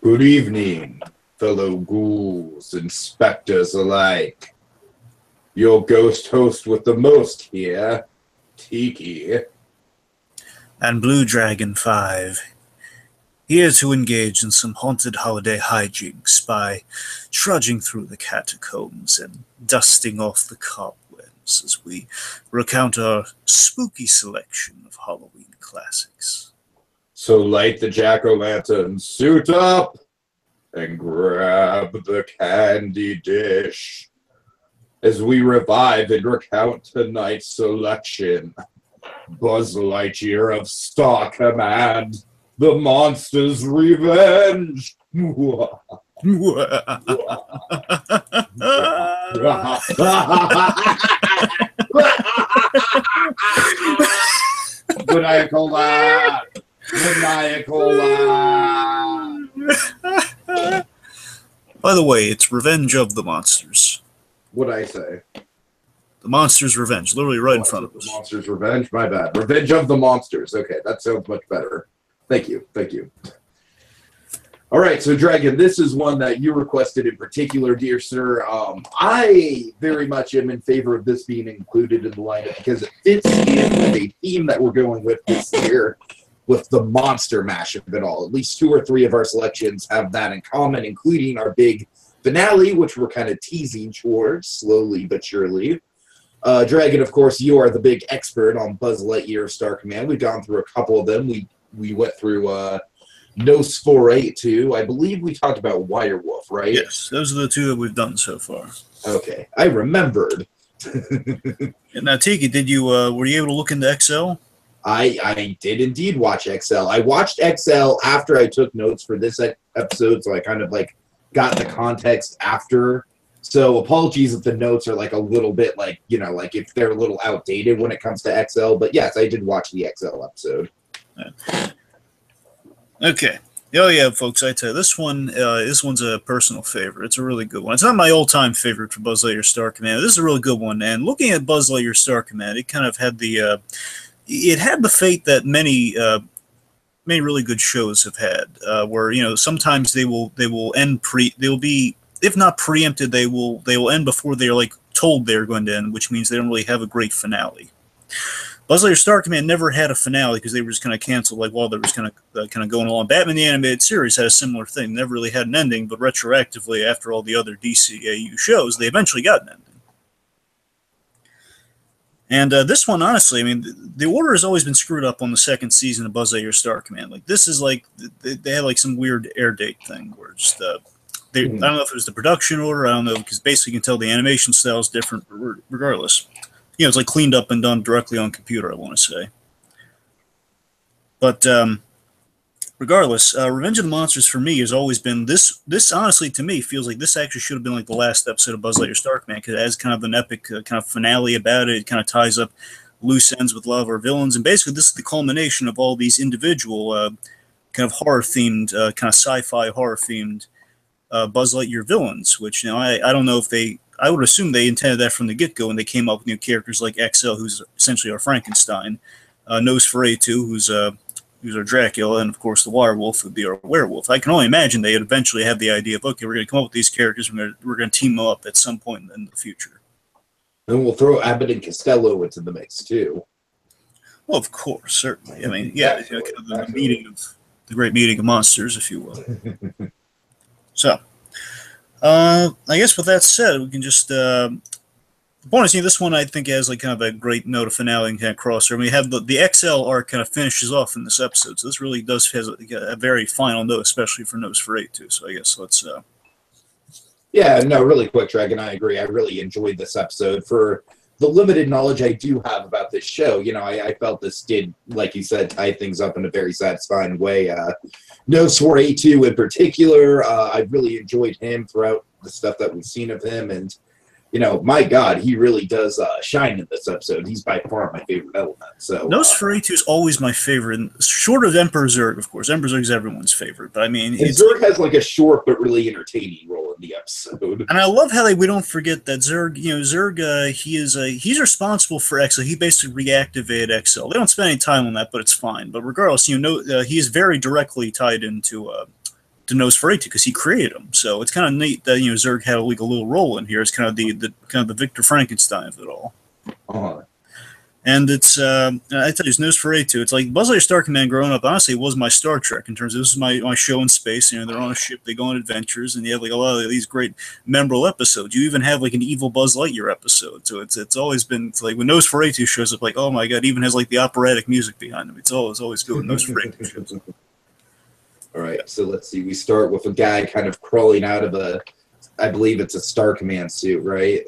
Good evening, fellow ghouls and specters alike. Your ghost host with the most here, Tiki and BlueDragonFive, here to engage in some haunted holiday hijinks by trudging through the catacombs and dusting off the cobwebs as we recount our spooky selection of Halloween classics. So light the jack-o'-lantern, suit up, and grab the candy dish as we revive and recount tonight's selection. Buzz Lightyear of Star Command, the Monster's Revenge. Maniacal laugh. Maniacal laugh. By the way, it's Revenge of the Monsters. What'd I say? The Monsters' Revenge, literally right in front of us. The Monsters' Revenge? My bad. Revenge of the Monsters. Okay, that sounds much better. Thank you. Thank you. All right, so Dragon, this is one that you requested in particular, dear sir. I very much am in favor of this being included in the lineup because it fits in with a theme that we're going with this year with the monster mash of it all. At least 2 or 3 of our selections have that in common, including our big finale, which we're kind of teasing towards slowly but surely. Dragon, of course, you are the big expert on Buzz Lightyear of Star Command. We've gone through a couple of them. We went through Nosferatu. I believe we talked about Wirewolf, right? Yes, those are the 2 that we've done so far. Okay, I remembered. Now, Tiki, did you were you able to look into XL? I did indeed watch XL. I watched XL after I took notes for this episode, so I kind of like got the context after. So apologies if the notes are like a little bit like, you know, like if they're a little outdated when it comes to XL. But yes, I did watch the XL episode. Okay. Oh yeah, folks, I tell you, this one's a personal favorite. It's a really good one. It's not my all-time favorite for Buzz Lightyear Star Command. This is a really good one. And looking at Buzz Lightyear Star Command, it kind of had the fate that many really good shows have had, where, you know, sometimes they will end they'll be, if not preempted, they will end before they're like told they're going to end, which means they don't really have a great finale. Buzz Lightyear Star Command never had a finale because they were just kind of canceled like while they was kind of going along. Batman the Animated Series had a similar thing; never really had an ending, but retroactively, after all the other DCAU shows, they eventually got an ending. And this one, honestly, I mean, the order has always been screwed up on the 2nd season of Buzz Lightyear Star Command. Like, this is like they had like some weird air date thing where just I don't know if it was the production order. I don't know, because basically you can tell the animation style is different regardless. You know, it's like cleaned up and done directly on computer, I want to say. But regardless, Revenge of the Monsters for me has always been this. This honestly, to me, feels like this actually should have been like the last episode of Buzz Lightyear Star Command because it has kind of an epic kind of finale about it. It kind of ties up loose ends with a lot of our villains, and basically this is the culmination of all these individual kind of horror-themed, kind of sci-fi horror-themed Buzz Lightyear villains. Which, you know, I don't know if they. I would assume they intended that from the get-go, and they came up with new characters like XL, who's essentially our Frankenstein, Nosferatu, who's our Dracula, and of course the Wirewolf would be our werewolf. I can only imagine they'd eventually have the idea of, okay, we're going to come up with these characters, we're going to team them up at some point in the future. And we'll throw Abbott and Costello into the mix too. Well, of course, certainly. I mean, yeah, the great meeting of monsters, if you will. So, I guess with that said, we can just. The point is, this one I think has like kind of a great note of finale and kind of crossover. I mean, we have the XL arc kind of finishes off in this episode, so this really does has a very final note, especially for Nosferatu. So I guess let's. Yeah, no, really quick, Dragon. I agree. I really enjoyed this episode for the limited knowledge I do have about this show. You know, I felt this did, like you said, tie things up in a very satisfying way. Nosferatu in particular, I really enjoyed him throughout the stuff that we've seen of him, and you know, my God, he really does shine in this episode. He's by far my favorite element. So Nosferatu is always my favorite, short of Emperor Zurg, of course. Emperor Zurg is everyone's favorite, but I mean, Zurg has like a short but really entertaining role in the episode. And I love how we don't forget that Zurg. You know, Zurg, he's responsible for XL. He basically reactivated XL. They don't spend any time on that, but it's fine. But regardless, he is very directly tied into to Nosferatu because he created him. So it's kind of neat that Zurg had like a little role in here. It's kind of the Victor Frankenstein of it all. And it's I tell you, it's Nosferatu. It's like Buzz Lightyear Star Command growing up. Honestly, it was my Star Trek in terms of this is my show in space. They're on a ship, they go on adventures, and you have like a lot of these great memorable episodes. You even have like an evil Buzz Lightyear episode. So it's always been like when Nosferatu shows up, like oh my god, even has like the operatic music behind him. It's always good when Nosferatu shows up. All right, so let's see. We start with a guy kind of crawling out of I believe it's a Star Command suit, right?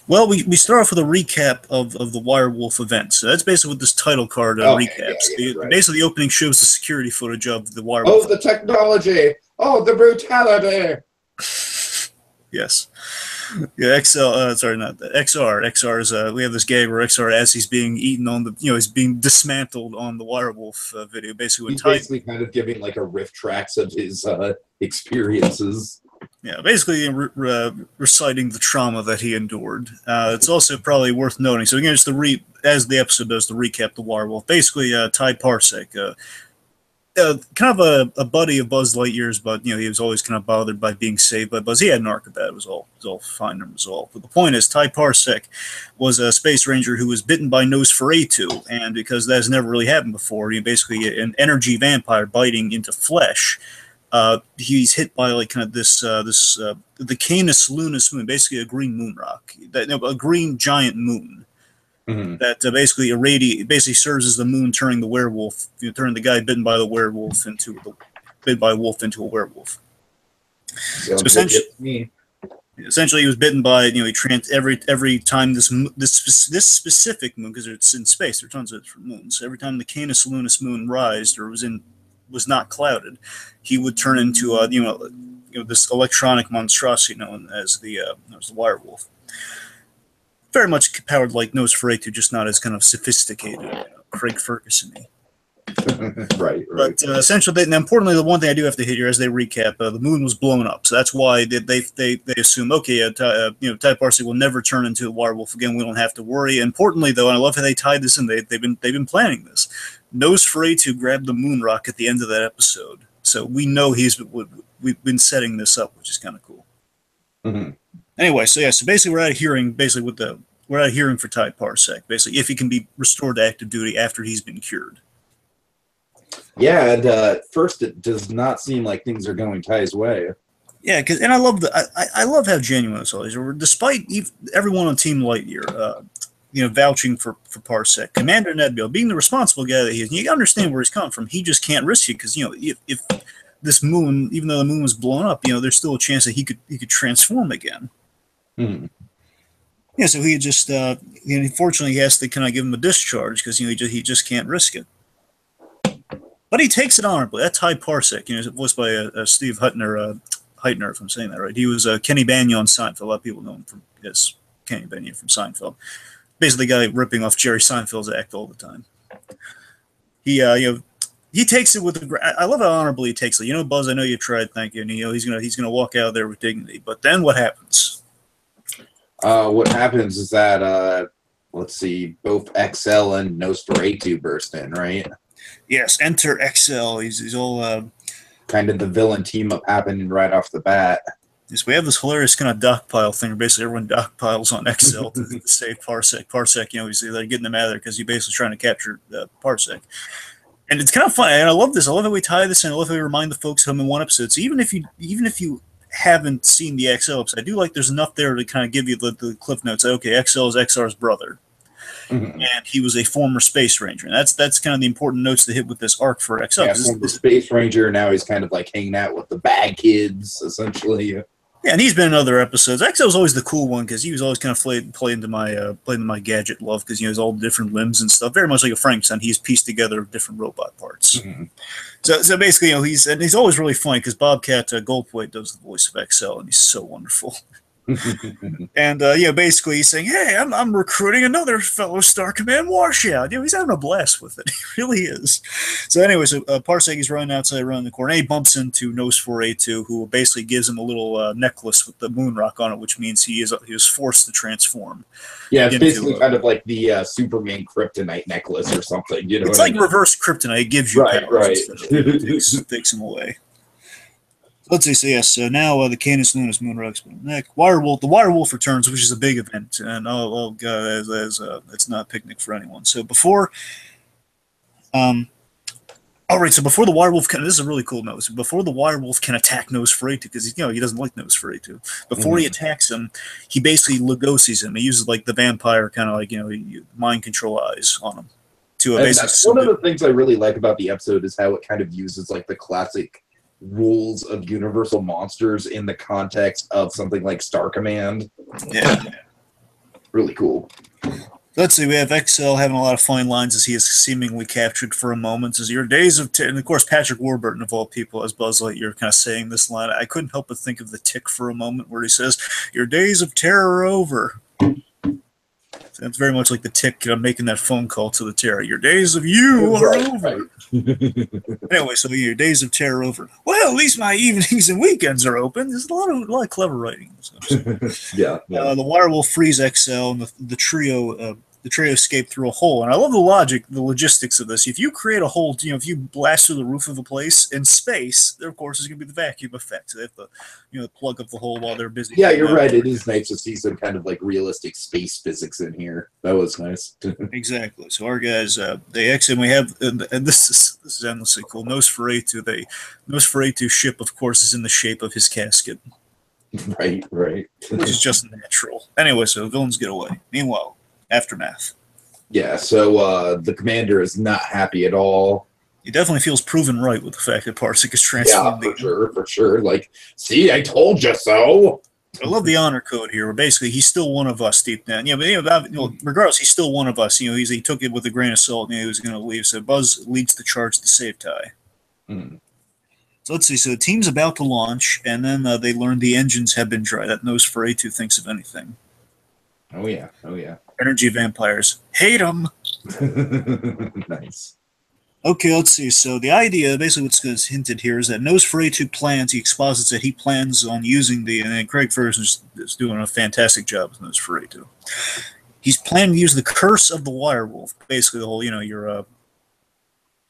Well, we start off with a recap of the Wirewolf event. So that's basically what this title card recaps. Right. Basically, the opening shows the security footage of the Wirewolf. Oh, the technology! Oh, the brutality! Yes. Yeah, sorry, not that. XR is, we have this gag where XR, as he's being eaten on he's being dismantled on the Wirewolf video. Basically, he's basically kind of giving like a riff tracks of his experiences. Yeah, basically reciting the trauma that he endured. It's also probably worth noting. So again, just as the episode does, to recap the Wirewolf. Basically, Ty Parsec, kind of a buddy of Buzz Lightyear's, but he was always kind of bothered by being saved by Buzz. He had an arc of that. It was all fine and resolved. But the point is, Ty Parsec was a space ranger who was bitten by Nosferatu, and because that has never really happened before, basically an energy vampire biting into flesh. He's hit by like kind of the Canis Lunis moon, basically a green moon rock, a green giant moon that basically serves as the moon turning the werewolf, turning the guy bitten by the werewolf into a werewolf. So essentially, he was bitten by every time this specific moon, because it's in space, there are tons of different moons. Every time the Canis Lunis moon rised or was not clouded, he would turn into this electronic monstrosity known as the Wirewolf. Very much powered like Nosferatu, just not as kind of sophisticated, Craig Ferguson-y. Right. But essentially, and importantly, the one thing I do have to hit here as they recap, the moon was blown up, so that's why they assume, okay, Ty Parsec will never turn into a Wirewolf again. We don't have to worry. Importantly, though, and I love how they tied this in. They've been planning this. Nosferatu grabbed the moon rock at the end of that episode, so we know we've been setting this up, which is kind of cool. Anyway, so basically we're out of hearing for Ty Parsec, basically if he can be restored to active duty after he's been cured. Yeah, and at first it does not seem like things are going Ty's way. Yeah, and I love how genuine this all is. Despite everyone on Team Lightyear, vouching for Parsec, Commander Nebula being the responsible guy that he is, and you understand where he's coming from. He just can't risk it because if this moon, even though the moon was blown up, there's still a chance that he could transform again. Yeah, so he just unfortunately he has to kind of give him a discharge because he just can't risk it. But he takes it honorably. That's Ty Parsec, voiced by Steve Heitner, if I'm saying that right. He was Kenny Bania on Seinfeld. A lot of people know him as Kenny Bania from Seinfeld. Basically, the guy ripping off Jerry Seinfeld's act all the time. He takes it with I love how honorably he takes it. Buzz, I know you tried. Thank you. And he's gonna walk out there with dignity. But then what happens? What happens is that let's see, both XL and Nosferatu burst in, right? Yes, enter XL. He's all kind of the villain team up happening right off the bat. Yes, we have this hilarious kind of dockpile thing where basically everyone dockpiles on XL to save Parsec. Parsec, they're getting him out of there because he's basically trying to capture Parsec. And it's kind of fun, and I love this. I love how we tie this in. I love how we remind the folks of him in one episode. So even if you haven't seen the XL episode, I do like there's enough there to kind of give you the cliff notes. Okay, XL is XR's brother. And he was a former space ranger, and that's kind of the important notes to hit with this arc for XL. Yeah, former space ranger. Now he's kind of like hanging out with the bad kids, essentially. Yeah, and he's been in other episodes. XL was always the cool one because he was always kind of playing to my gadget love because he has all the different limbs and stuff. Very much like a Frankenstein, he's pieced together different robot parts. So basically, he's always really funny because Bobcat Goldthwait does the voice of XL, and he's so wonderful. And basically he's saying, "Hey, I'm recruiting another fellow Star Command washout." He's having a blast with it. He really is. So anyway, Parsec is running outside, around the corner, and he bumps into Nosferatu, who basically gives him a little necklace with the moon rock on it, which means he was forced to transform. Yeah, it's basically kind of like the Superman kryptonite necklace or something. It's like reverse kryptonite. It gives you powers right. instead of takes them away. Let's see. So yes. So now the Canis Lunas Moonrock's neck. Wirewolf. The Wirewolf returns, which is a big event, and oh god, it's not a picnic for anyone. So before, all right. So before the Wirewolf can, this is a really cool note. So before the Wirewolf can attack Nosferatu, because he doesn't like Nosferatu. Before he attacks him, he basically Lugosi's him. He uses like the vampire kind of like mind control eyes on him. To basically one of the things I really like about the episode is how it kind of uses like the classic rules of universal monsters in the context of something like Star Command. Yeah. Really cool. Let's see, we have XL having a lot of fine lines as he is seemingly captured for a moment. As your days of and of course Patrick Warburton of all people as Buzz Lightyear kind of saying this line. I couldn't help but think of the Tick for a moment where he says, "Your days of terror are over." It's very much like the Tick making that phone call to the terror. Your days of you are over. Anyway, so your days of terror are over. Well, at least my evenings and weekends are open. There's a lot of clever writing in this episode. Yeah. The Wirewolf frees XL, and the trio escape through a hole. And I love the logistics of this. If you create a hole, if you blast through the roof of a place in space, there of course is going to be the vacuum effect. So they have to, plug up the hole while they're busy. Yeah, you're right. It is nice to see some kind of like realistic space physics in here. That was nice. Exactly. So our guys, they exit. And we have, and this is endlessly cool. Nosferatu. Nosferatu's ship, of course, is in the shape of his casket. Right. Which is just natural. Anyway, so villains get away. Meanwhile, aftermath. Yeah, so the commander is not happy at all. He definitely feels proven right with the fact that Parsec is transformed. Yeah, for sure. Like, see, I told you so. I love the honor code here, where basically he's still one of us deep down. Regardless, he's still one of us. He took it with a grain of salt, and he was going to leave. So Buzz leads the charge to save Ty. So let's see. So the team's about to launch, and then they learn the engines have been dry. That Nosferatu thinks of anything. Oh yeah. Energy vampires. Hate them. Nice. Okay, let's see. So the idea, basically what's hinted here, is that Nosferatu plans, he exposits that he plans on using and then Craig Ferguson is doing a fantastic job with Nosferatu. He's planning to use the curse of the Wirewolf. Basically the whole, you're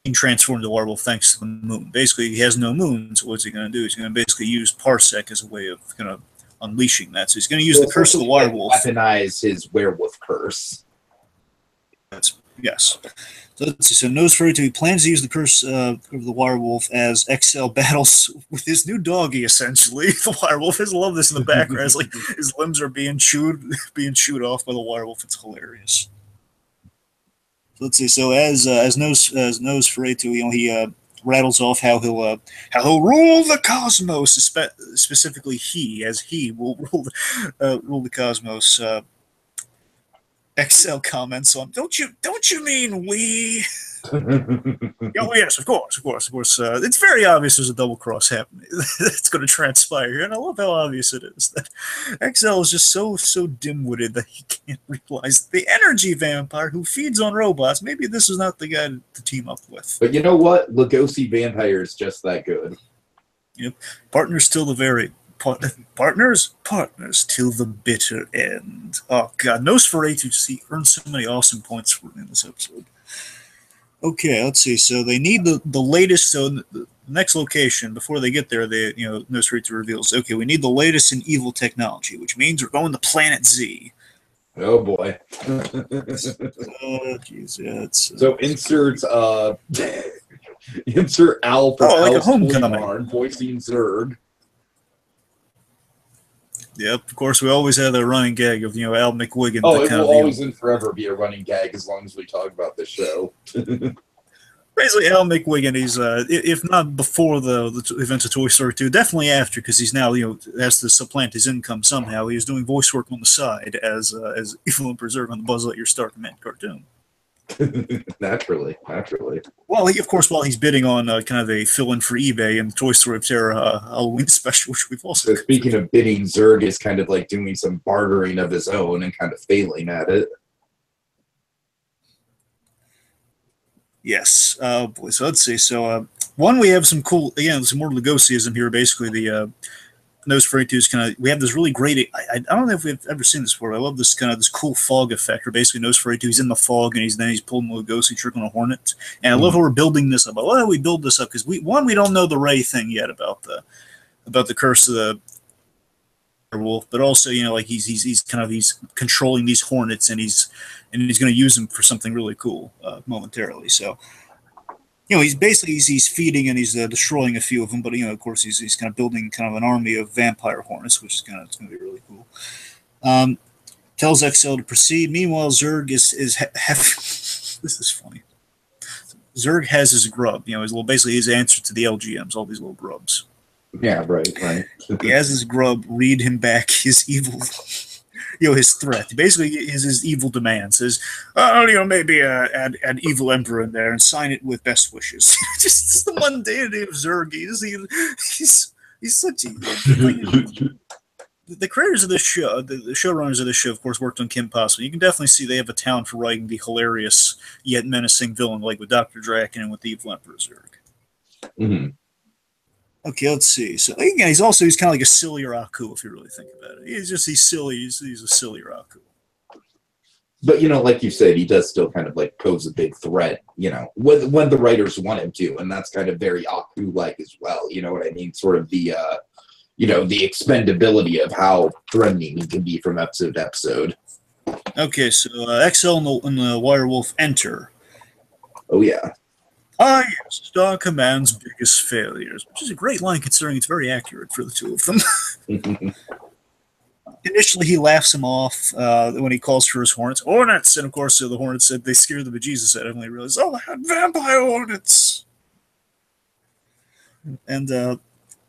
being transformed to a werewolf thanks to the moon. Basically, he has no moon, so what's he going to do? He's going to basically use Parsec as a way of kind of unleashing that. So he's going to use the curse of the Wirewolf. Weaponize his werewolf curse. Yes. So let's see. So Nosferatu plans to use the curse of the Wirewolf as XL battles with his new doggy. Essentially, the Wirewolf. I love this in the background. It's like his limbs are being chewed off by the Wirewolf. It's hilarious. So let's see. So as Nosferatu, he rattles off how he'll rule the cosmos. Specifically, he will rule the cosmos. XL comments on, don't you mean we? Oh yes, of course. It's very obvious there's a double cross happening. It's going to transpire here, and I love how obvious it is that XL is just so dim-witted that he can't realize the energy vampire who feeds on robots. Maybe this is not the guy to team up with. But you know what? Lugosi vampire is just that good. Yep, partners till the very. Partners till the bitter end. Oh god, Nosferatu earned so many awesome points in this episode. Okay, let's see. So they need the latest. So the next location before they get there, Nosferatu reveals, okay, we need the latest in evil technology, which means we're going to Planet Z. Oh boy. Geez, yeah. So insert Al from like a Al's Homecoming voicing Zurg. Yep, of course, we always have the running gag of, Al McWiggin. Oh, it will always and forever be a running gag as long as we talk about this show. Basically, Al McWiggin, he's, if not before the events of Toy Story 2, definitely after, because he's now, has to supplant his income somehow. He's doing voice work on the side as Evil and Preserve on the Buzz Lightyear Star Command cartoon. Naturally. Well, while he's bidding on kind of a fill-in for eBay and Toy Story of Terror Halloween special, which we've also. So speaking of bidding, Zurg is kind of like doing some bartering of his own and kind of failing at it. Yes. Boy. So let's see. So one, we have some cool, some more Lugosiism here. Basically, the Nosferatu is kind of, we have this really great, I don't know if we've ever seen this before. I love this kind of this cool fog effect where basically Nosferatu, he's in the fog and he's pulling Lugosi trick on a hornet. And I love how we're building this up. Why do we build this up? Because we don't know the Ray thing yet about about the curse of the wolf, but also, you know, like he's kind of he's controlling these hornets, and he's going to use them for something really cool momentarily. So, you know, he's basically he's feeding and he's destroying a few of them, but, you know, of course he's kind of building kind of an army of vampire hornets, which is it's going to be really cool. Tells XL to proceed. Meanwhile, Zurg is this is funny. Zurg has his grub, you know, his little, basically his answer to the LGMs, all these little grubs. Yeah, right. He has his grub read him back his evil, you know, his threat. Basically, his evil demand says, "Oh, you know, maybe add evil emperor in there and sign it with best wishes." Just the mundanity of Zurg. He's such a. The creators of this show, the showrunners of this show, of course, worked on Kim Possible. You can definitely see they have a talent for writing the hilarious yet menacing villain, like with Dr. Draken and with the evil Emperor Zurg. Mm-hmm. Okay, let's see. So again, he's kind of like a sillier Aku, if you really think about it. He's silly. He's a sillier Aku. But, you know, like you said, he does still kind of like pose a big threat, you know, when the writers want him to, and that's kind of very Aku-like as well. You know what I mean? Sort of the you know, the expendability of how threatening he can be from episode to episode. Okay, so XL and the Wirewolf enter. Oh, yeah. Ah, yes, Star Command's biggest failures, which is a great line considering it's very accurate for the two of them. Initially, he laughs him off when he calls for his hornets. Hornets! And of course, the hornets said they scared the bejesus out of him, and they realized, oh, they had vampire hornets!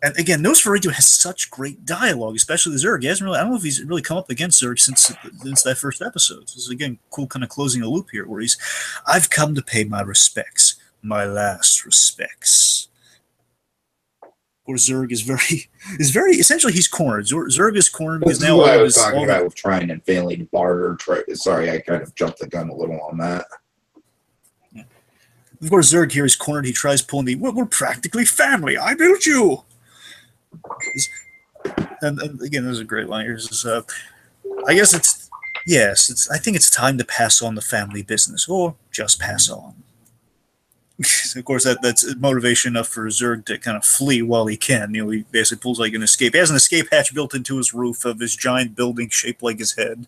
And again, Nosferatu has such great dialogue, especially the Zurg. He hasn't really, I don't know if he's really come up against Zurg since that first episode. This is, again, cool kind of closing a loop here where I've come to pay my respects, my last respects. Or Zurg is very, essentially he's cornered. Zurg is cornered because now what I was talking about with trying and failing to barter. Sorry, I kind of jumped the gun a little on that. Yeah. Of course, Zurg here is cornered. He tries pulling we're practically family. I built you. And again, there's a great line here. I guess I think it's time to pass on the family business, or just pass on. Of course, that's motivation enough for Zurg to kind of flee while he can. You know, he basically pulls like an escape. He has an escape hatch built into his roof of his giant building shaped like his head.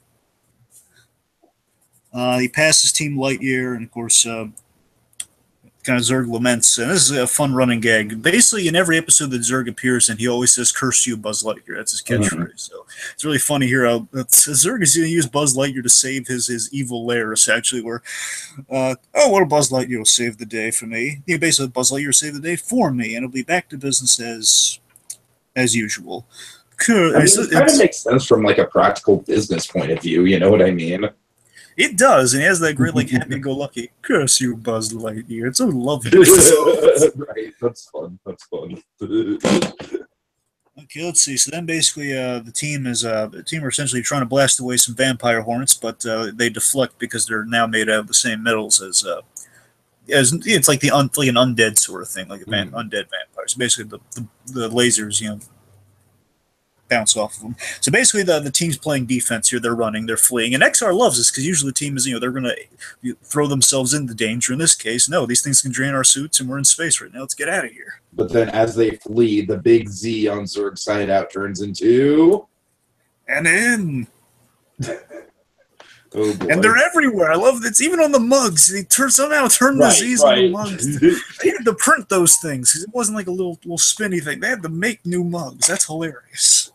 He passes Team Lightyear, and of course, kind of Zurg laments, and this is a fun running gag. Basically, in every episode that Zurg appears in, he always says, "Curse you, Buzz Lightyear." That's his catchphrase. Mm-hmm. So it's really funny here how Zurg is going to use Buzz Lightyear to save his evil lair, essentially, where, Buzz Lightyear will save the day for me. You know, basically, Buzz Lightyear will save the day for me, and it'll be back to business as usual. I mean, it kind of makes sense from like a practical business point of view, you know what I mean? It does, and he has that great, like, happy-go-lucky, curse you, Buzz Lightyear. It's so lovely. Right, that's fun. Okay, let's see. So then basically the team are essentially trying to blast away some vampire hornets, but they deflect because they're now made out of the same metals as it's like an undead sort of thing, like undead vampires. Basically, the lasers, you know, bounce off of them. So basically, the team's playing defense here. They're running, they're fleeing, and XR loves this because usually the team is, you know, they're going to throw themselves into danger. In this case, no, these things can drain our suits, and we're in space right now. Let's get out of here. But then, as they flee, the big Z on Zurg's side out turns into an N. Oh boy. And they're everywhere. I love that. It's even on the mugs. They somehow turned the Z's on the mugs. They had to print those things because it wasn't like a little spinny thing. They had to make new mugs. That's hilarious.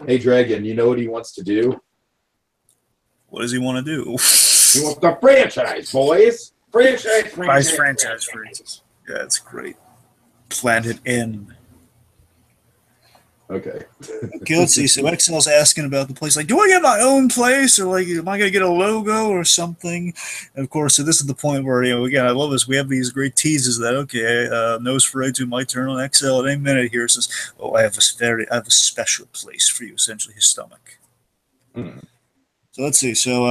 Hey, Dragon, you know what he wants to do? What does he want to do? He wants the franchise, boys. Franchise. Yeah, that's great. Planet N. Okay. Okay, let's see. So XL's asking about the place. Like, do I get my own place, or like, am I gonna get a logo or something? And of course, so this is the point where, you know, again, I love this. We have these great teases that Nosferatu might turn on XL at any minute here. It says, "Oh, I have a special place for you." Essentially, his stomach. Mm. So let's see. So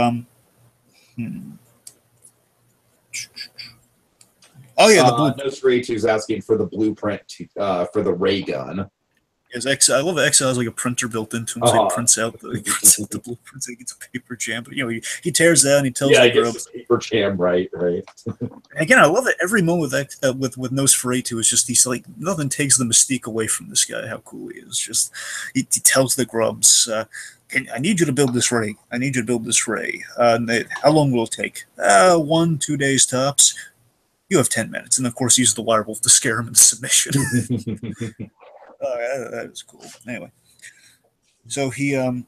Oh yeah, the blueprint. Nosferatu's asking for the blueprint for the ray gun. His I love Exile has like a printer built into him, so he prints out the blueprints. He gets a paper jam, but he tears that and he tells the grubs. Paper jam, right. And again, I love it. Every moment with Nosferatu is just he's like nothing takes the mystique away from this guy. How cool he is! Just he tells the grubs, I need you to build this ray. I need you to build this ray. How long will it take? 1-2 days tops. You have 10 minutes, and of course, he uses the wirewolf to scare him into submission. That is cool. Anyway, so he, oh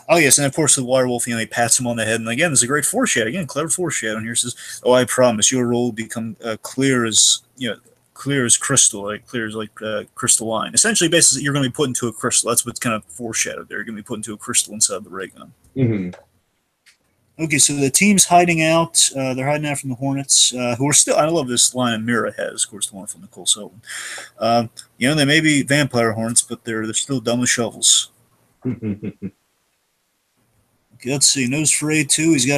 yes, and of course the wirewolf, he pats him on the head, and again, there's a great foreshadow. Again, clever foreshadow. And here it says, "Oh, I promise, your role will become clear as crystal, clear as crystalline." Essentially, basically, you're going to be put into a crystal. That's what's kind of foreshadowed there. You're going to be put into a crystal inside the ray gun. Mm-hmm. Okay, so the team's hiding out. They're hiding out from the Hornets, who are still. I love this line that Mira has, of course, the one from Nicole Sullivan. They may be vampire hornets, but they're still dumb as shovels. Okay, let's see. Nosferatu, he's got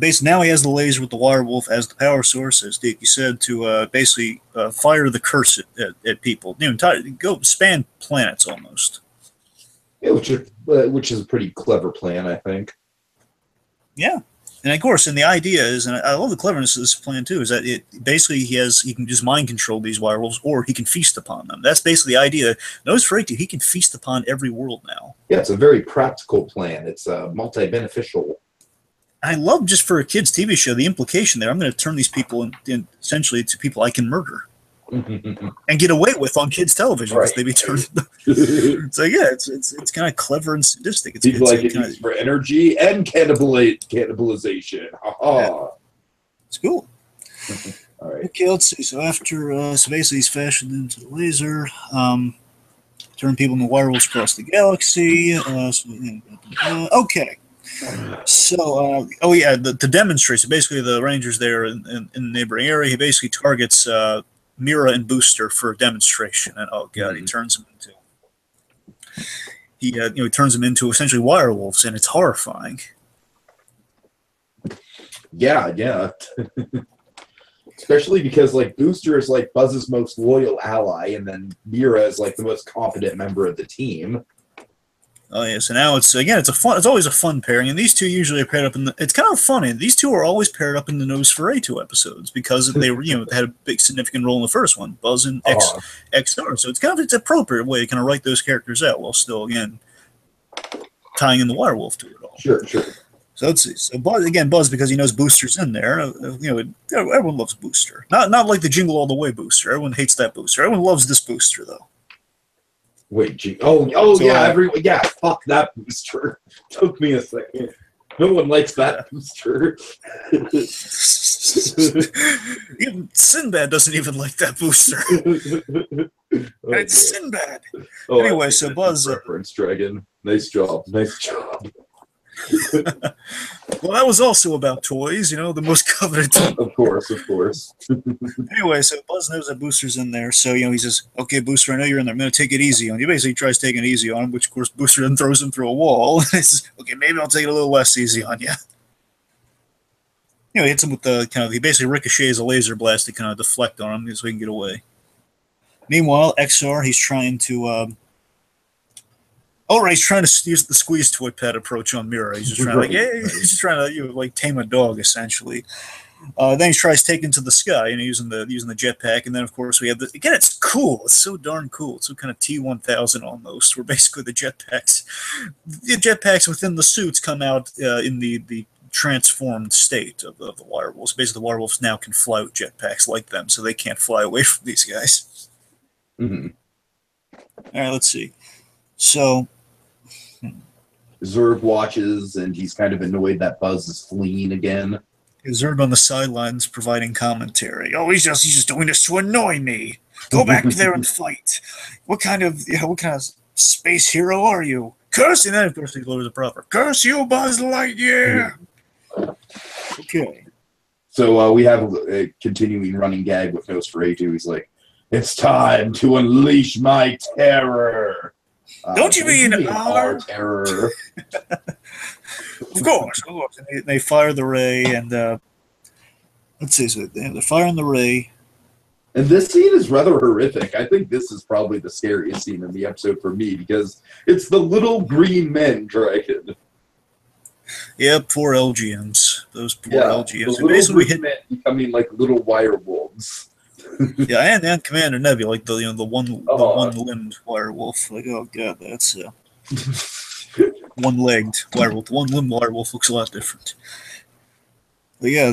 basically now he has the laser with the wirewolf as the power source, as Deke said, to basically fire the curse at people. Go span planets almost. Yeah, which is a pretty clever plan, I think. Yeah, and of course, and the idea is, and I love the cleverness of this plan too, is that it basically he can just mind control these wirewolves, or he can feast upon them. That's basically the idea. Nosferatu, he can feast upon every world now. Yeah, it's a very practical plan. It's multi-beneficial. I love, just for a kids' TV show, the implication there. I'm going to turn these people essentially to people I can murder and get away with on kids' television because they be turned. So yeah, it's kind of clever and sadistic. It's used for energy and cannibalization. Yeah. It's cool. All right. Okay, let's see. So after, so basically he's fashioned into the laser. Turn people into werewolves across the galaxy. Okay. So, to demonstrate. So basically, the Rangers there in the neighboring area, he basically targets Mira and Booster for a demonstration, and oh god, he turns them into he turns them into essentially wirewolves, and it's horrifying. Yeah. Especially because Booster is Buzz's most loyal ally, and then Mira is the most competent member of the team. Oh yeah, so now it's always a fun pairing, and these two usually are paired up it's kind of funny. These two are always paired up in the Nosferatu episodes because they were, they had a big significant role in the first one, Buzz and XR. So it's appropriate way to kind of write those characters out while still again tying in the wirewolf to it all. Sure. So let's see. So Buzz because he knows Booster's in there. Everyone loves Booster. Not like the Jingle All the Way Booster. Everyone hates that Booster. Everyone loves this Booster though. Wait, everyone, fuck that Booster. Took me a second. No one likes that Booster. Even Sinbad doesn't even like that Booster. It's Sinbad. Anyway, so Buzz. Reference, Dragon. Nice job. Well, that was also about toys, the most coveted toy. Of course. Anyway, so Buzz knows that Booster's in there, so he says, "Okay, Booster, I know you're in there. I'm going to take it easy on you." He basically tries taking it easy on him, which of course Booster then throws him through a wall. And he says, "Okay, maybe I'll take it a little less easy on you." He hits him with he basically ricochets a laser blast to kind of deflect on him so he can get away. Meanwhile, XR, he's trying to. He's trying to use the squeeze toy pet approach on Mira. He's just trying he's just trying to tame a dog essentially. Then he tries taking to the sky and using the jetpack, and then of course we have again. It's cool. It's so darn cool. It's so kind of T-1000 almost, where basically the jetpacks within the suits come out in the transformed state of the wirewolves. Basically, the wirewolves now can fly with jetpacks like them, so they can't fly away from these guys. Mm-hmm. All right, let's see. So. Zurg watches, and he's kind of annoyed that Buzz is fleeing again. Zurg on the sidelines providing commentary. Oh, he's just doing this to annoy me. Go back there and fight. What kind of space hero are you? Curse! And then of course he delivers a proper curse you, Buzz Lightyear. Okay. So we have a continuing running gag with Nosferatu. He's like, "It's time to unleash my terror." Don't you mean our terror? Of course. And they fire the ray, and let's see. So they're firing the ray, And this scene is rather horrific. I think this is probably the scariest scene in the episode for me because it's the little green men dragon. Yeah, poor LGMs. Those poor LGMs. The little green men becoming like little wire wolves. Yeah, and Commander Nebula, like the one-limbed wirewolf. Like, oh god, that's one-legged wirewolf. One-limbed wirewolf looks a lot different. But yeah,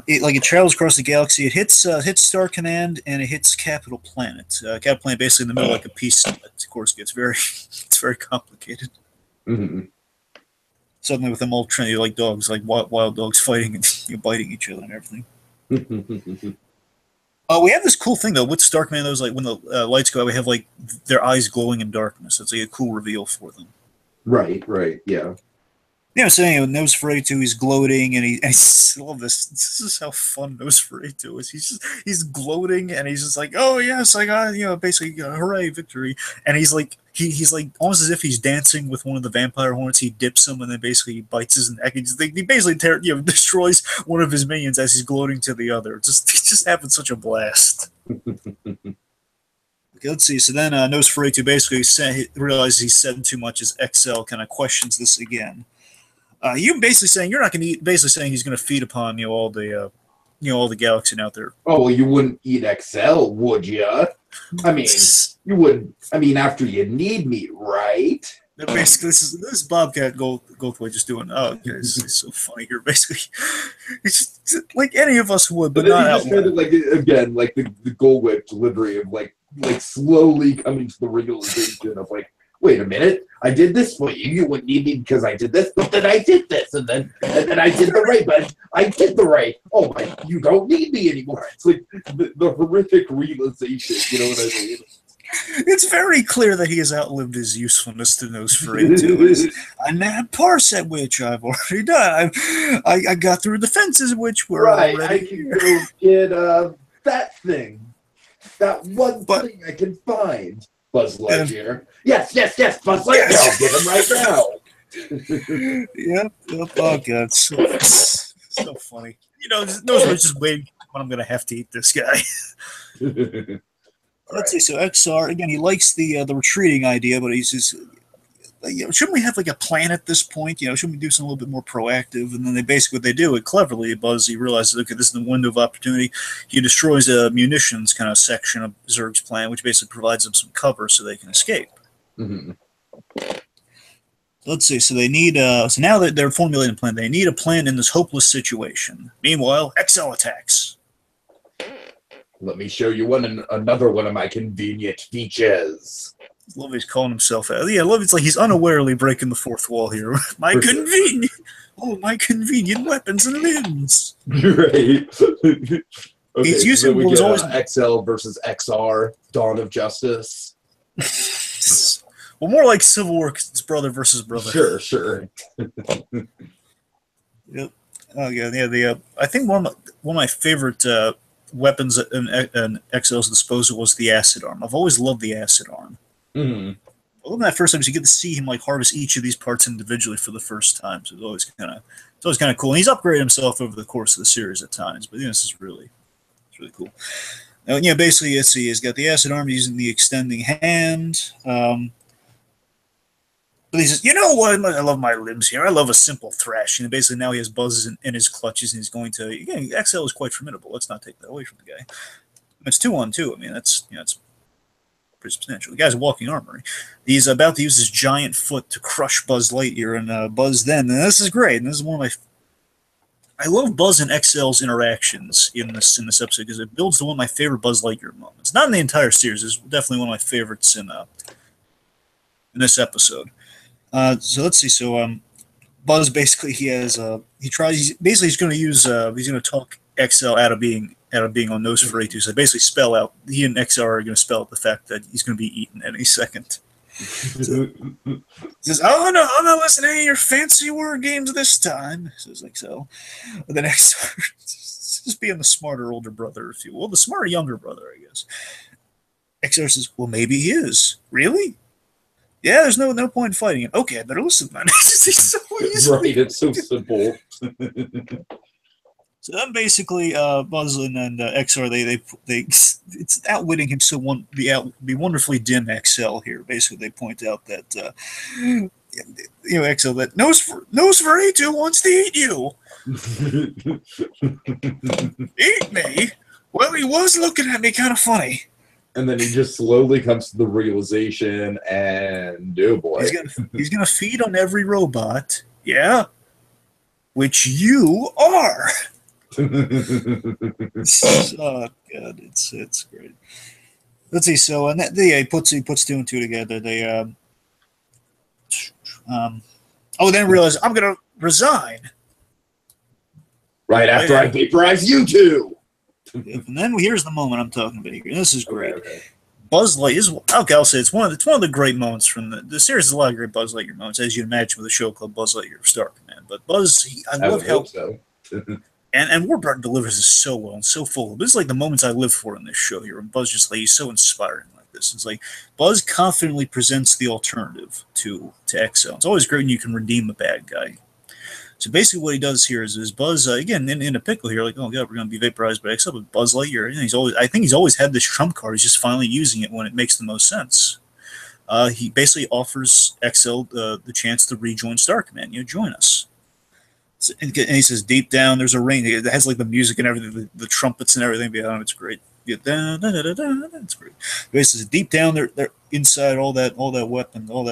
it travels across the galaxy. It hits Star Command and it hits Capital Planet. Capital Planet basically in the middle, like a peace summit. Of course, gets it's very complicated. Mm-hmm. Suddenly, with them all trained like dogs, like wild dogs fighting and biting each other and everything. We have this cool thing though with Star Command. Those like when the lights go out, we have like their eyes glowing in darkness. It's like a cool reveal for them. Right, yeah. Yeah, so anyway, Nosferatu, he's gloating, and I love this. This is how fun Nosferatu is. He's gloating, and he's just like, oh yes, I got, basically, hooray, victory. And he's like almost as if he's dancing with one of the vampire hornets. He dips him, and then basically he bites his neck. He basically destroys one of his minions as he's gloating to the other. It just having such a blast. Okay, let's see. So then Nosferatu basically realizes he said too much as XL kind of questions this again. You basically saying you're not going to eat. Basically saying he's going to feed upon all the galaxy out there. Oh, well, you wouldn't eat XL, would you? I mean, you wouldn't. I mean, after you need meat, right? Basically, this is Bobcat Goldthwait just doing. Oh, okay, it's so funny here. Basically, it's just, like any of us would, but not out loud. Like again, like the Goldthwait delivery of like slowly coming to the realization of like, wait a minute, I did this for you. You wouldn't need me because I did this, but then I did this, and then I did the right, but I did the right. Oh my, you don't need me anymore. It's like the horrific realization. You know what I mean? It's very clear that he has outlived his usefulness to Nosferatu. And that parsec, which I've already done. I got through the fences, which were right. already I can go get that thing, that one thing I can find. Buzz Lightyear. Yes, Buzz Lightyear. I'll get him right now. Yep. Oh god, so funny. Nosfera's just waiting when I'm gonna have to eat this guy. Let's see. So XR again. He likes the retreating idea, but he's just. Shouldn't we have like a plan at this point? Shouldn't we do something a little bit more proactive? And then what they do it cleverly. Buzz, he realizes, okay, this is the window of opportunity. He destroys a munitions kind of section of Zurg's plan, which basically provides them some cover so they can escape. Mm-hmm. Let's see. So they need. So now that they're formulating a plan, they need a plan in this hopeless situation. Meanwhile, XL attacks. Let me show you another one of my convenient features. I love he's calling himself out. Yeah, I love it's like he's unawarely breaking the fourth wall here. My convenient weapons and limbs. Right. Okay, he's using so we get XL versus XR, Dawn of Justice. Well, more like Civil War, it's brother versus brother. Sure. Yep. Oh yeah. I think one of my favorite weapons in XL's disposal was the acid arm. I've always loved the acid arm. Mm-hmm. I love that first time, you get to see him like harvest each of these parts individually for the first time. So it's always kind of cool. And he's upgraded himself over the course of the series at times. But this is really cool. Now, basically, he's got the acid arm using the extending hand. But he says, you know what? I love my limbs here. I love a simple thrash. Basically now he has Buzz in his clutches, and he's going to. Again, XL is quite formidable. Let's not take that away from the guy. It's 2-on-2. I mean, that's it's pretty substantial. The guy's a walking armory. He's about to use his giant foot to crush Buzz Lightyear, and Buzz then. And this is great. And this is one of my. I love Buzz and XL's interactions in this episode because it builds to one of my favorite Buzz Lightyear moments. Not in the entire series. It's definitely one of my favorites in this episode. So let's see. So Buzz basically he's going to use he's going to talk XL out of being on Nosferatu. So basically spell out he and XR are going to spell out the fact that he's going to be eaten any second. So, he says, "Oh no, I'm not listening to your fancy word games this time," says XL. And then XR just being the smarter older brother, if you will, the smarter younger brother, I guess. XR says, "Well, maybe he is. Really? Yeah, there's no point in fighting him. Okay, I better listen then." Right, it's so simple. So then basically, Buzz and XR they it's outwitting him the wonderfully dim XL here. Basically, they point out that XL that Nosferatu wants to eat you. Eat me? Well, he was looking at me kind of funny. And then he just slowly comes to the realization, and oh boy, he's gonna feed on every robot. Yeah, which you are. Oh god, it's great. Let's see. So he puts two and two together. They then realize I'm gonna resign. Right after I vaporize you two. And then here's the moment I'm talking about here. This is great. Okay. Buzz Lightyear is I'll say it's one of the great moments from the series. Has a lot of great Buzz Lightyear moments, as you'd imagine with a show called Buzz Lightyear of Star Command. But Buzz, I love how so. and Warburton delivers this so well and so full. This is like the moments I live for in this show here. And Buzz just like he's so inspiring like this. It's like Buzz confidently presents the alternative to XL. It's always great when you can redeem a bad guy. So basically, what he does here is Buzz again in a pickle here, like, oh god, we're going to be vaporized by XL. But Buzz Lightyear, I think he's always had this trump card. He's just finally using it when it makes the most sense. He basically offers XL the chance to rejoin Star Command. Join us. So, and he says, deep down, there's a ring. It has like the music and everything, the trumpets and everything behind him. It's great. It's great. He says, deep down, they're inside all that weaponry, and all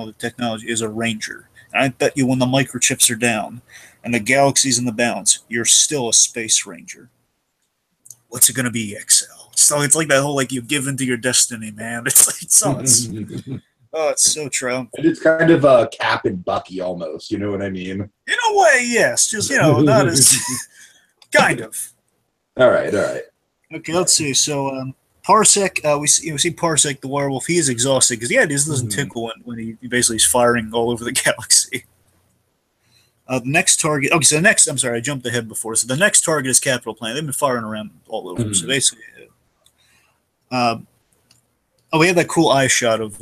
the technology is a ranger. And I bet you when the microchips are down and the galaxy's in the balance, you're still a space ranger. What's it going to be, XL? So it's like that whole, like, you give into your destiny, man. It's like, it's so true. And it's kind of Cap and Bucky almost, you know what I mean? In a way, yes. Just, not as... kind of. All right. Okay, let's see. So, Parsec, we see Parsec the werewolf. He is exhausted because this doesn't tickle when he basically is firing all over the galaxy. The next target. Okay, so I'm sorry, I jumped ahead before. So the next target is Capital Planet. They've been firing around all over. So basically, we have that cool eye shot of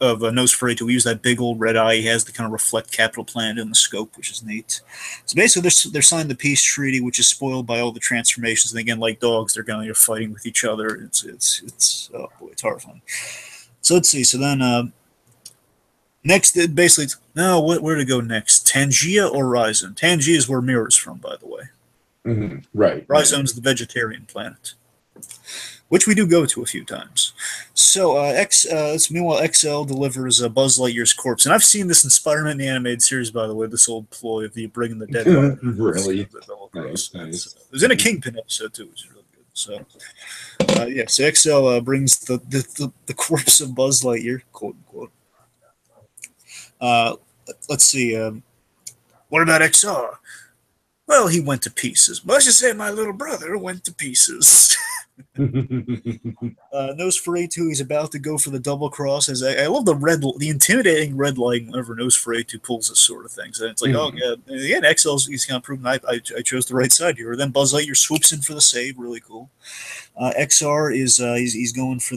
Nosferatu. We use that big old red eye he has to kind of reflect Capital Planet in the scope, which is neat. So basically, they're signed the peace treaty, which is spoiled by all the transformations. And again, like dogs, they're going to fighting with each other. It's oh boy, it's horrifying. So let's see. So then next, basically, where to go next? Tangia or Rhizome? Tangia is where Mirror's from, by the way. Right. Rhizome's the vegetarian planet, which we do go to a few times. So, meanwhile, XL delivers Buzz Lightyear's corpse. And I've seen this in Spider-Man the Animated Series, by the way, this old ploy of the bringing the dead body. Really? Nice. It was in a Kingpin episode, too, which is really good. So, so XL brings the corpse of Buzz Lightyear, quote unquote. Let's see. What about XR? Well, he went to pieces. Let's just say my little brother went to pieces. Nosferatu is about to go for the double cross. As I love the intimidating red light whenever Nosferatu pulls this sort of thing. So it's like, oh god, again, he's kind of proven I chose the right side here. Then Buzz Lightyear swoops in for the save, really cool. XR is he's going for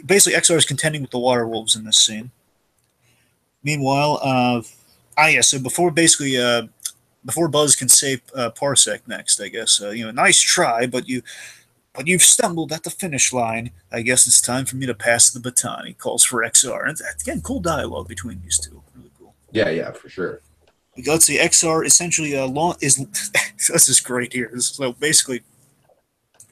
basically XR is contending with the water wolves in this scene. Meanwhile, so before Buzz can save Parsec next, I guess. Nice try, but you've stumbled at the finish line. I guess it's time for me to pass the baton. He calls for XR. And again, cool dialogue between these two. Really cool. Yeah, for sure. Let's see, XR essentially this is great here. So basically,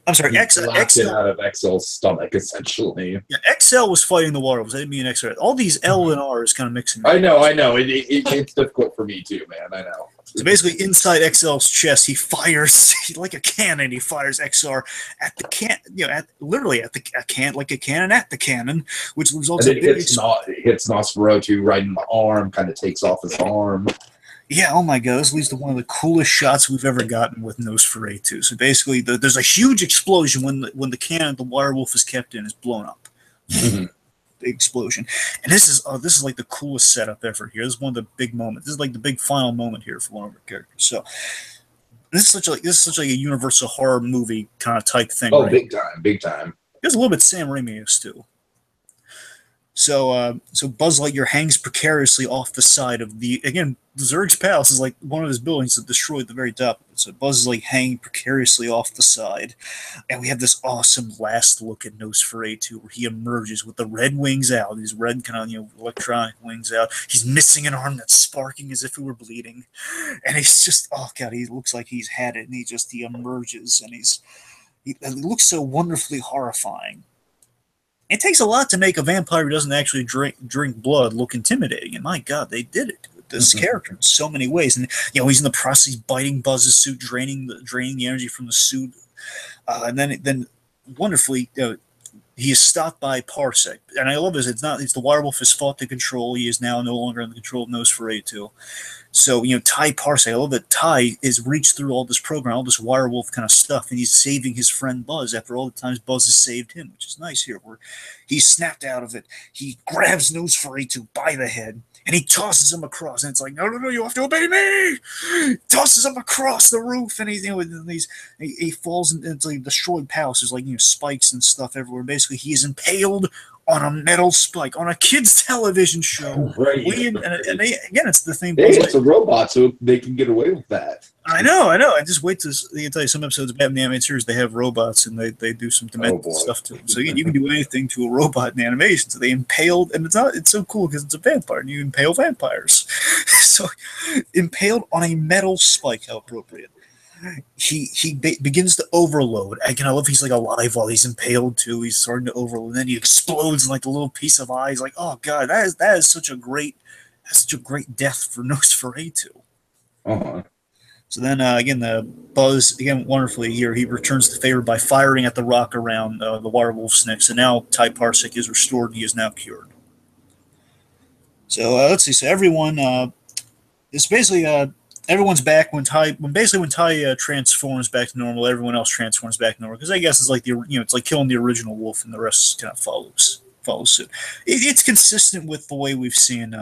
I'm sorry, XL out of XL's stomach, essentially. Yeah, XL was fighting the water wolves. I didn't mean XR. All these L and R is kind of mixing. I know. It's difficult for me too, man. I know. So basically, inside XL's chest, he fires like a cannon. He fires XR at the literally at the cannon, like a cannon at the cannon, which results in it hits Nosferatu right in the arm. Kind of takes off his arm. Yeah, oh my god, this leads to one of the coolest shots we've ever gotten with Nosferatu. So basically, there's a huge explosion when the cannon the werewolf is kept in is blown up. Big explosion, and this is like the coolest setup ever here. This is one of the big moments. This is like the big final moment here for one of our characters. So this is such like a Universal horror movie kind of type thing. Oh, right? big time. There's a little bit Sam Raimi-esque too. So Buzz Lightyear hangs precariously off the side of Zurg's palace is like one of his buildings that destroyed at the very top. So Buzz is like hanging precariously off the side, and we have this awesome last look at Nosferatu where he emerges with the red wings out, these red kind of electronic wings out. He's missing an arm that's sparking as if it were bleeding, and he's just he looks like he's had it, and he emerges, and he looks so wonderfully horrifying. It takes a lot to make a vampire who doesn't actually drink blood look intimidating, and my God, they did it with this character in so many ways. And he's in the process of biting Buzz's suit, draining the energy from the suit, and then wonderfully he is stopped by Parsec. And I love this. It's the werewolf has fought the control. He is now no longer in the control of Nosferatu. So, Ty Parsec, I love that Ty has reached through all this program, all this werewolf kind of stuff, and he's saving his friend Buzz after all the times Buzz has saved him, which is nice here, where he's snapped out of it. He grabs Nosferatu by the head, and he tosses him across, and it's like, no, you have to obey me! Tosses him across the roof, and he falls into the destroyed palace. There's spikes and stuff everywhere. Basically, he is impaled on a metal spike on a kids' television show. Right. Again, it's the thing. Hey, it's a robot, so they can get away with that. I know. I just wait to tell you some episodes of Batman the Animated Series, they have robots and they do some demented stuff to them. So you can do anything to a robot in animation. So they impaled, and it's so cool because it's a vampire and you impale vampires. So impaled on a metal spike, how appropriate. He begins to overload. I love he's alive while he's impaled too. He's starting to overload, and then he explodes in a little piece of eye. He's like, oh God, that is such a great death for Nosferatu. So then again, the Buzz wonderfully here he returns the favor by firing at the rock around the werewolf's neck. So now Ty Parsec is restored. He is now cured. So let's see. So everyone, it's basically. Everyone's back when Ty transforms back to normal. Everyone else transforms back to normal because I guess it's it's like killing the original wolf, and the rest kind of follows suit. It's consistent with the way we've seen.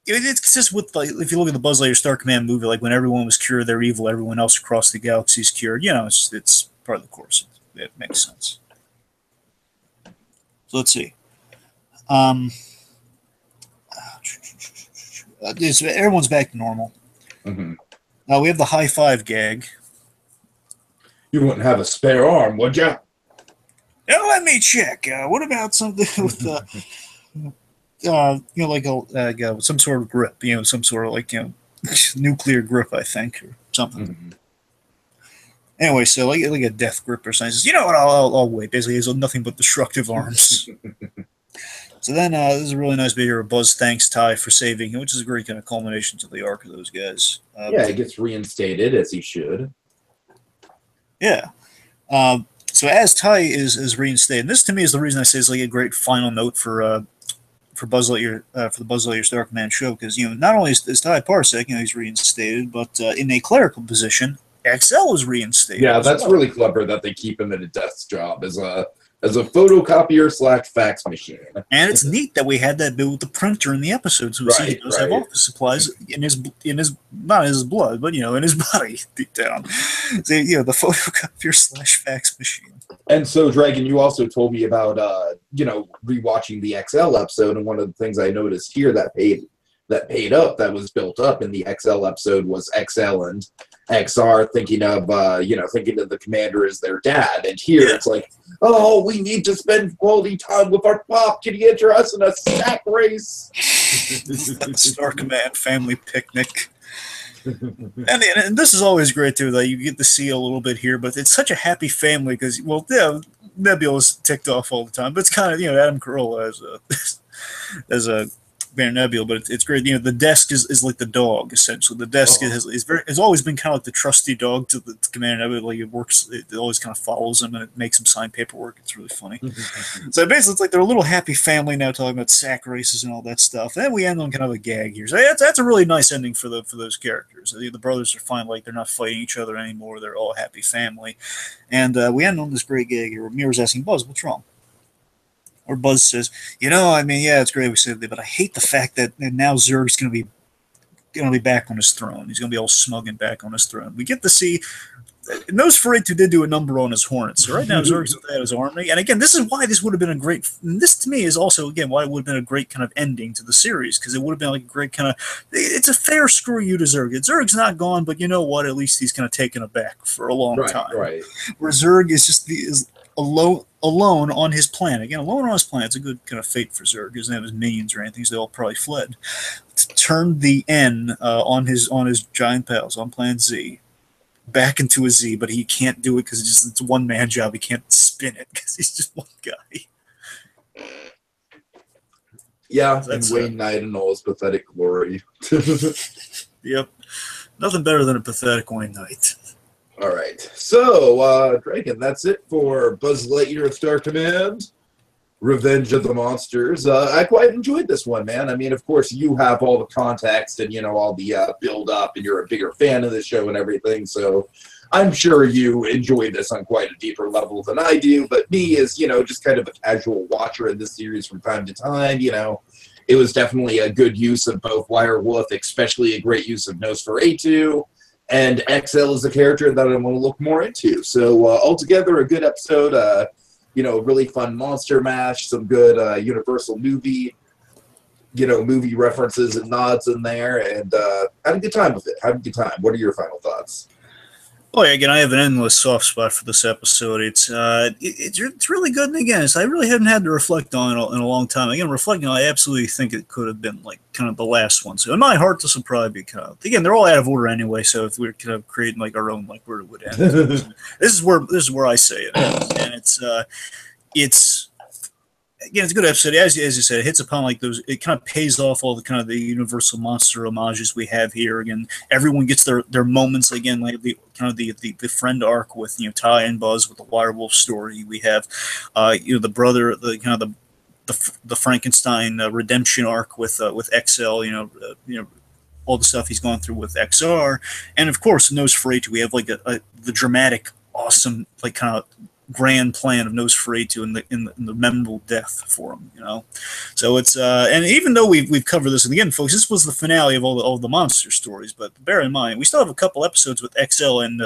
It's consistent with if you look at the Buzz Lightyear Star Command movie, when everyone was cured, they're evil. Everyone else across the galaxy is cured. It's part of the course. It makes sense. So let's see. Everyone's back to normal. We have the high five gag. You wouldn't have a spare arm, would you? Oh, let me check. What about something with some sort of grip? Some sort of nuclear grip, I think, or something. Anyway, so like a death grip or something. He says, you know what? I'll wait. Basically, he has nothing but destructive arms. So then there's a really nice bit here where Buzz thanks Ty for saving him, which is a great kind of culmination to the arc of those guys. He gets reinstated, as he should. Yeah. So as Ty is reinstated, and this to me is the reason I say it's a great final note for Buzz Lightyear, for the Buzz Lightyear Star Command show, because not only is Ty Parsec he's reinstated, but in a clerical position, XL is reinstated. Yeah, that's really clever that they keep him at a desk job as a photocopier / fax machine. And it's neat that we had that bit with the printer in the episode, so we see he does have office supplies in his not in his blood, but in his body deep down. So the photocopier / fax machine. And so, Dragon, you also told me about rewatching the XL episode, and one of the things I noticed here that was built up in the XL episode was XL and XR thinking of the commander as their dad, and here it's like, oh, we need to spend quality time with our pop. Can you enter us in a sack race? Star Command family picnic. And this is always great too, that you get to see a little bit here, but it's such a happy family because Nebula's ticked off all the time, but it's kind of Adam Carolla as a Baron Nebula, but it's great. The desk is like the dog essentially. The desk has always been kind of like the trusty dog to the Commander Nebula. It works. It always kind of follows him and it makes him sign paperwork. It's really funny. So basically, it's like they're a little happy family now, talking about sack races and all that stuff. And we end on kind of a gag here. So that's a really nice ending for those characters. The brothers are fine, they're not fighting each other anymore. They're all a happy family, and we end on this great gag here where Mira's asking Buzz, "What's wrong?" Or Buzz says, it's great we said that, but I hate the fact that now Zurg's going to be back on his throne. He's going to be all smug and back on his throne. We get to see Nosferatu did do a number on his Hornets. So right now, Zerg's without his army. And again, this is why this would have been a great. This to me is also again why it would have been a great kind of ending to the series, because it would have been like a great kind of. It's a fair screw you to Zerg. Zerg's not gone, but you know what? At least he's kind of taken aback for a long time. Right. Where Zerg is just is alone on his planet. Again, alone on his planet. It's a good kind of fate for Zerg. He doesn't have his minions or anything, so they all probably fled. Turned the N on his giant pals on Planet Z back into a Z, but he can't do it because it's a one-man job. He can't spin it because he's just one guy. Yeah, and Wayne Knight in all his pathetic glory. Yep. Nothing better than a pathetic Wayne Knight. All right. So, Dragon, that's it for Buzz Lightyear of Star Command, Revenge of the Monsters. I quite enjoyed this one, man. I mean, of course, you have all the context and, all the build-up, and you're a bigger fan of the show and everything, so I'm sure you enjoy this on quite a deeper level than I do, but me as, just kind of a casual watcher of this series from time to time, it was definitely a good use of both Wirewolf, especially a great use of Nosferatu, and XL is a character that I want to look more into. So altogether, a good episode, really fun monster mash, some good Universal movie, movie references and nods in there, and had a good time with it. Had a good time. What are your final thoughts? Oh yeah, again, I have an endless soft spot for this episode. It's really good, and again, I really haven't had to reflect on it in a long time. Again, reflecting on it, I absolutely think it could have been like kind of the last one. So in my heart, this will probably be kind of, again, they're all out of order anyway. So if we're kind of creating like our own like where it would end, this is where I say it ends. And it's again, it's a good episode. As you said, it hits upon like those. It kind of pays off all the kind of the Universal monster homages we have here. Again, everyone gets their moments. Again, like the friend arc with Ty and Buzz with the Wirewolf story. We have the brother, the Frankenstein redemption arc with XL. All the stuff he's gone through with XR, and of course, Nosferatu. We have like the dramatic, awesome, like kind of grand plan of Nosferatu in the memorable death for him, So it's and even though we've covered this, and again, folks, this was the finale of all the monster stories. But bear in mind, we still have a couple episodes with XL and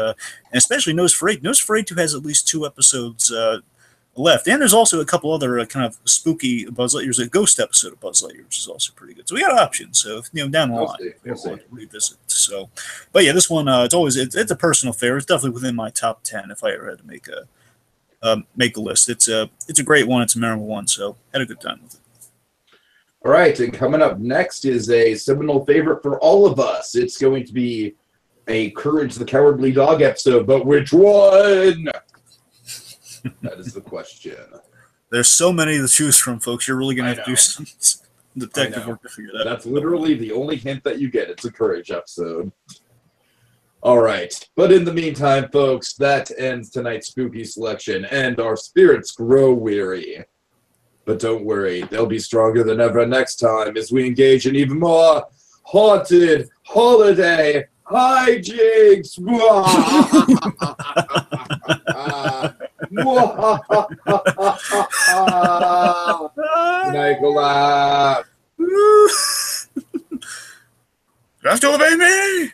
especially Nosferatu. Nosferatu has at least 2 episodes left, and there's also a couple other kind of spooky Buzz Lightyear. There's a ghost episode of Buzz Lightyear, which is also pretty good. So we got options. So down the line, we'll want to revisit. So, but yeah, this one it's a personal favorite. It's definitely within my top 10 if I ever had to make a list. It's a great one. It's a memorable one. So had a good time with it. All right, and coming up next is a seminal favorite for all of us. It's going to be a Courage the Cowardly Dog episode, but which one? That is the question. There's so many to choose from, folks. You're really going to have to do some detective work to figure that out. That's literally the only hint that you get. It's a Courage episode. All right. But in the meantime, folks, that ends tonight's spooky selection, and our spirits grow weary. But don't worry, they'll be stronger than ever next time as we engage in even more haunted holiday hijinks. Nicola. You have to obey me.